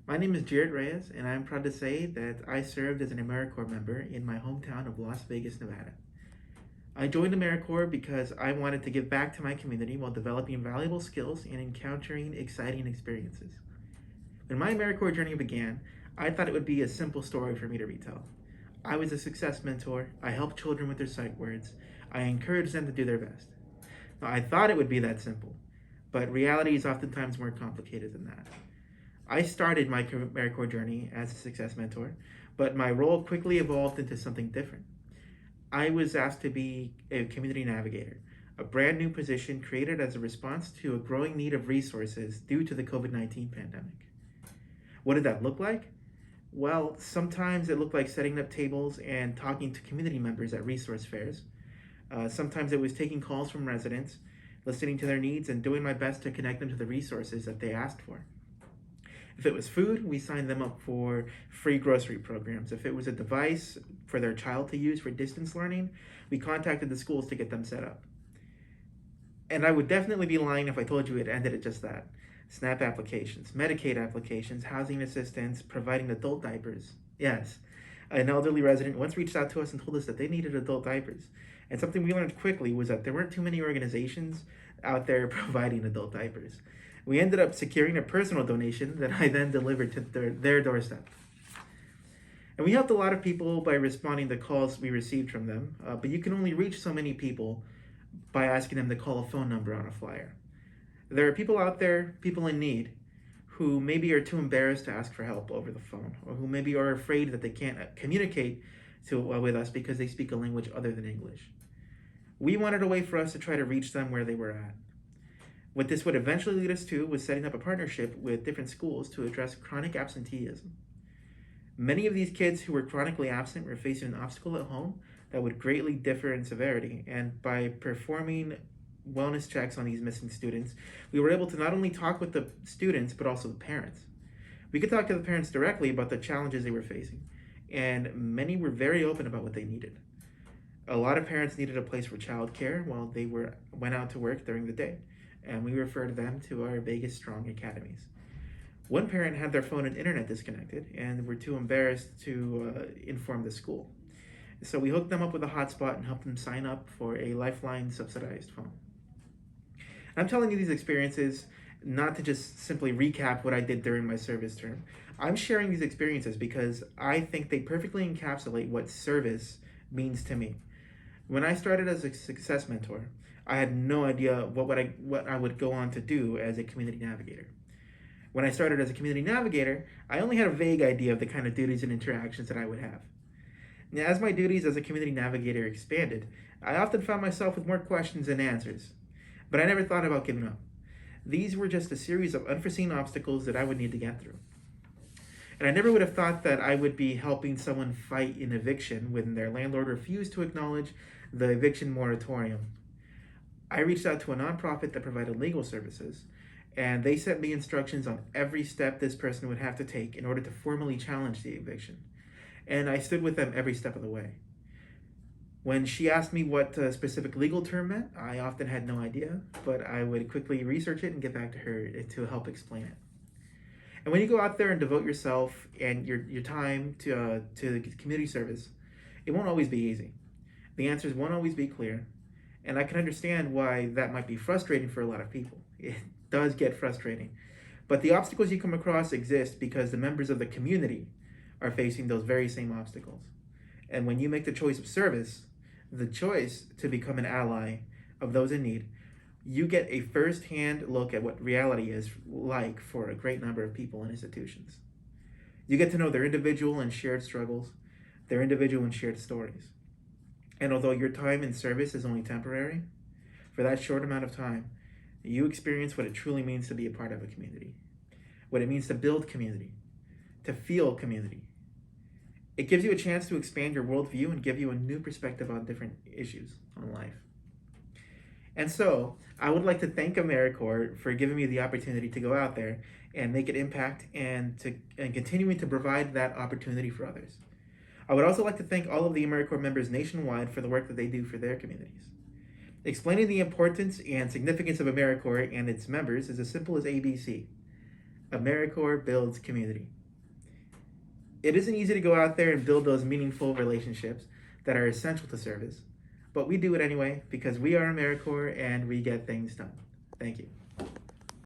My name is Jaret Reyes, and I'm proud to say that I served as an AmeriCorps member in my hometown of Las Vegas, Nevada. I joined AmeriCorps because I wanted to give back to my community while developing valuable skills and encountering exciting experiences. When my AmeriCorps journey began, I thought it would be a simple story for me to retell. I was a success mentor, I helped children with their sight words, I encouraged them to do their best. Now, I thought it would be that simple, but reality is oftentimes more complicated than that. I started my AmeriCorps journey as a success mentor, but my role quickly evolved into something different. I was asked to be a community navigator, a brand new position created as a response to a growing need of resources due to the COVID-19 pandemic. What did that look like? Well, sometimes it looked like setting up tables and talking to community members at resource fairs. Sometimes it was taking calls from residents, listening to their needs, and doing my best to connect them to the resources that they asked for. If it was food, we signed them up for free grocery programs. If it was a device for their child to use for distance learning, we contacted the schools to get them set up. And I would definitely be lying if I told you it ended at just that. SNAP applications, Medicaid applications, housing assistance, providing adult diapers. Yes, an elderly resident once reached out to us and told us that they needed adult diapers. And something we learned quickly was that there weren't too many organizations out there providing adult diapers. We ended up securing a personal donation that I then delivered to their doorstep. And we helped a lot of people by responding to calls we received from them, but you can only reach so many people by asking them to call a phone number on a flyer. There are people out there, people in need, who maybe are too embarrassed to ask for help over the phone, or who maybe are afraid that they can't communicate with us because they speak a language other than English. We wanted a way for us to try to reach them where they were at. What this would eventually lead us to was setting up a partnership with different schools to address chronic absenteeism. Many of these kids who were chronically absent were facing an obstacle at home that would greatly differ in severity, and by performing wellness checks on these missing students, we were able to not only talk with the students, but also the parents. We could talk to the parents directly about the challenges they were facing, and many were very open about what they needed. A lot of parents needed a place for childcare while they went out to work during the day, and we referred them to our Vegas Strong academies. One parent had their phone and internet disconnected and were too embarrassed to inform the school. So we hooked them up with a hotspot and helped them sign up for a Lifeline subsidized phone. I'm telling you these experiences not to just simply recap what I did during my service term. I'm sharing these experiences because I think they perfectly encapsulate what service means to me. When I started as a success mentor, I had no idea what I would go on to do as a community navigator. When I started as a community navigator, I only had a vague idea of the kind of duties and interactions that I would have. Now, as my duties as a community navigator expanded, I often found myself with more questions than answers, but I never thought about giving up. These were just a series of unforeseen obstacles that I would need to get through. And I never would have thought that I would be helping someone fight an eviction when their landlord refused to acknowledge the eviction moratorium. I reached out to a nonprofit that provided legal services, and they sent me instructions on every step this person would have to take in order to formally challenge the eviction. And I stood with them every step of the way. When she asked me what a specific legal term meant, I often had no idea, but I would quickly research it and get back to her to help explain it. And when you go out there and devote yourself and your time to community service, it won't always be easy. The answers won't always be clear, and I can understand why that might be frustrating for a lot of people. It does get frustrating. But the obstacles you come across exist because the members of the community are facing those very same obstacles. And when you make the choice of service, the choice to become an ally of those in need, you get a first-hand look at what reality is like for a great number of people and institutions. You get to know their individual and shared struggles, their individual and shared stories. And although your time in service is only temporary, for that short amount of time, you experience what it truly means to be a part of a community, what it means to build community, to feel community. It gives you a chance to expand your worldview and give you a new perspective on different issues on life. And so, I would like to thank AmeriCorps for giving me the opportunity to go out there and make an impact and continuing to provide that opportunity for others. I would also like to thank all of the AmeriCorps members nationwide for the work that they do for their communities. Explaining the importance and significance of AmeriCorps and its members is as simple as ABC. AmeriCorps builds community. It isn't easy to go out there and build those meaningful relationships that are essential to service, but we do it anyway because we are AmeriCorps and we get things done. Thank you.